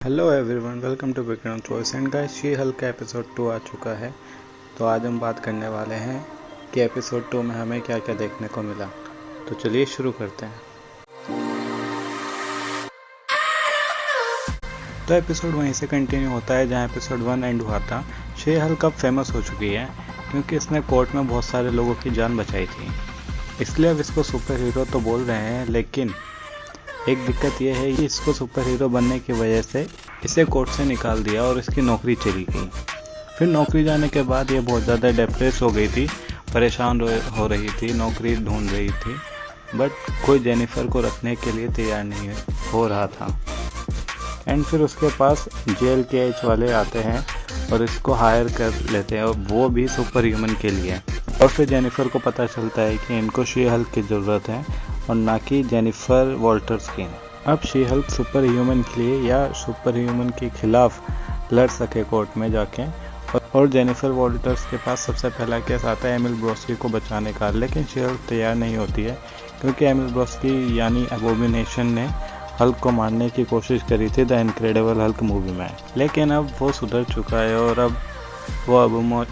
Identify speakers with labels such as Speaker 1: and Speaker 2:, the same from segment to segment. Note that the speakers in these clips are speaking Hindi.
Speaker 1: Hello everyone, welcome to Vikram choice and guys, she hulk का एपिसोड 2 आ चुका है। तो आज हम बात करने वाले हैं कि एपिसोड 2 में हमें क्या क्या देखने को मिला। तो चलिए शुरू करते हैं। तो एपिसोड वहीं से कंटिन्यू होता है जहां एपिसोड 1 एंड हुआ था। शी हल्क अब फेमस हो चुकी है क्योंकि इसने कोर्ट में बहुत सारे लोगों की जान बचाई थी, इसलिए अब इसको सुपर हीरो तो बोल रहे हैं, लेकिन एक दिक्कत यह है कि इसको सुपर हीरो बनने की वजह से इसे कोर्ट से निकाल दिया और इसकी नौकरी चली गई। फिर नौकरी जाने के बाद ये बहुत ज़्यादा डिप्रेस हो गई थी, परेशान हो रही थी, नौकरी ढूंढ रही थी, बट कोई जेनिफर को रखने के लिए तैयार नहीं हो रहा था। एंड फिर उसके पास JLKH वाले आते हैं और इसको हायर कर लेते हैं, और वो भी सुपर ह्यूमन के लिए। और फिर जेनिफर को पता चलता है कि इनको शी हल्क की ज़रूरत है और ना कि जेनिफर वॉल्टर्स की। अब शी हल्क सुपर ह्यूमन के लिए या सुपर ह्यूमन के खिलाफ लड़ सके कोर्ट में जाके। और जेनिफर वॉल्टर्स के पास सबसे पहला केस आता है एमिल ब्रोस्की को बचाने का, लेकिन शी हल्क तैयार नहीं होती है क्योंकि एमिल ब्रोस्की यानी एबोमिनेशन ने हल्क को मारने की कोशिश करी थी द इनक्रेडिबल हल्क मूवी में। लेकिन अब वो सुधर चुका है और अब वो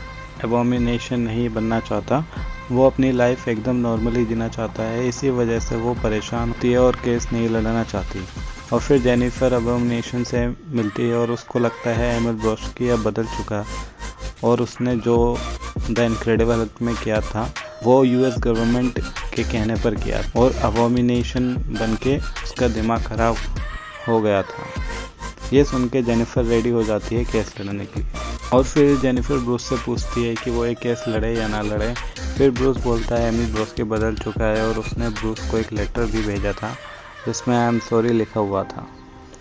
Speaker 1: एबोमिनेशन नहीं बनना चाहता, वो अपनी लाइफ एकदम नॉर्मली जीना चाहता है। इसी वजह से वो परेशान होती है और केस नहीं लड़ना चाहती। और फिर जेनिफर एबोमिनेशन से मिलती है और उसको लगता है एमिल ब्रोस्की अब बदल चुका और उसने जो द इनक्रेडिबल हल्क में किया था वो US गवर्नमेंट के कहने पर किया और एबोमिनेशन बन के उसका दिमाग खराब हो गया था। ये सुन के जेनिफर रेडी हो जाती है केस लड़ने के लिए। और फिर जेनिफर ब्रूस से पूछती है कि वो एक केस लड़े या ना लड़े। फिर ब्रूस बोलता है एमिल ब्रोस्की बदल चुका है और उसने ब्रूस को एक लेटर भी भेजा था जिसमें आई एम सॉरी लिखा हुआ था।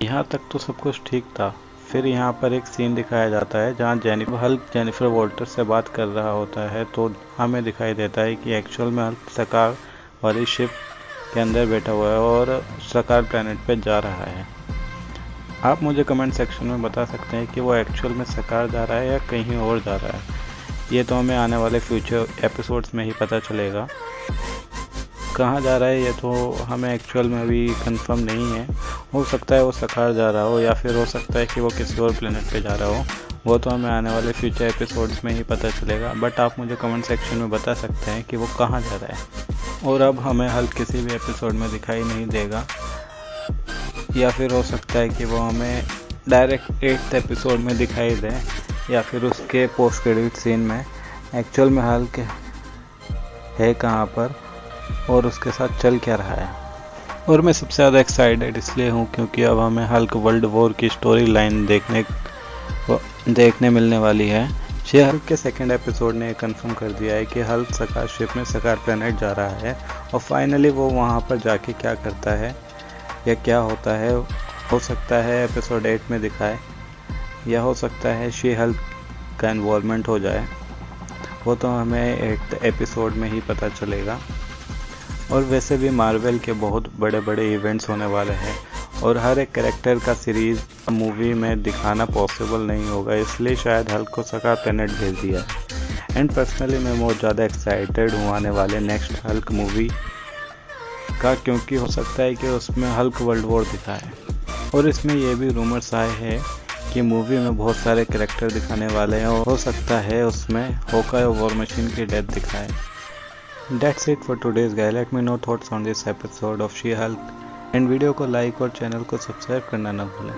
Speaker 1: यहाँ तक तो सब कुछ ठीक था। फिर यहाँ पर एक सीन दिखाया जाता है जहाँ जेनिफर वॉल्टर से बात कर रहा होता है, तो हमें दिखाई देता है कि एक्चुअल में हल्क सकार वाली शिप के अंदर बैठा हुआ है और सकार प्लैनेट पे जा रहा है। आप मुझे कमेंट सेक्शन में बता सकते हैं कि वो एक्चुअल में सकार जा रहा है या कहीं और जा रहा है। ये तो हमें आने वाले फ्यूचर एपिसोड्स में ही पता चलेगा। कहाँ जा रहा है ये तो हमें एक्चुअल में अभी कंफर्म नहीं है। हो सकता है वो सकार जा रहा हो या फिर हो सकता है कि वो किसी और प्लेनेट पे जा रहा हो। वो तो हमें आने वाले फ्यूचर एपिसोड्स में ही पता चलेगा, बट आप मुझे कमेंट सेक्शन में बता सकते हैं कि वो कहाँ जा रहा है। और अब हमें हल्क किसी भी एपिसोड में दिखाई नहीं देगा, या फिर हो सकता है कि वो हमें डायरेक्ट 8th एपिसोड में दिखाई दे, या फिर उसके पोस्ट क्रेडिट सीन में एक्चुअल में हल्क है कहाँ पर और उसके साथ चल क्या रहा है। और मैं सबसे ज़्यादा एक्साइटेड इसलिए हूँ क्योंकि अब हमें हल्क वर्ल्ड वॉर की स्टोरी लाइन देखने मिलने वाली है। शी हल्क के 2nd एपिसोड ने कंफर्म कर दिया है कि हल्क सकार शिप में सकार प्लैनेट जा रहा है, और फाइनली वो वहाँ पर जाके क्या करता है या क्या होता है, हो सकता है एपिसोड 8 में दिखाए, या हो सकता है शी हल्क का इन्वॉल्वमेंट हो जाए। वो तो हमें 8th एपिसोड में ही पता चलेगा। और वैसे भी मार्वल के बहुत बड़े बड़े इवेंट्स होने वाले हैं और हर एक कैरेक्टर का सीरीज मूवी में दिखाना पॉसिबल नहीं होगा, इसलिए शायद हल्क को सकार प्लैनेट भेज दिया है। एंड पर्सनली मैं बहुत ज़्यादा एक्साइटेड हूँ आने वाले नेक्स्ट हल्क मूवी का, क्योंकि हो सकता है कि उसमें हल्क वर्ल्ड वॉर दिखाए। और इसमें ये भी रूमर्स आए हैं कि मूवी में बहुत सारे कैरेक्टर दिखाने वाले हैं और हो सकता है उसमें होकाई और वॉर मशीन की डेथ दिखाए। That's it for today's guy. Let me know thoughts on this episode of She-Hulk, and video को लाइक और चैनल को सब्सक्राइब करना ना भूलें।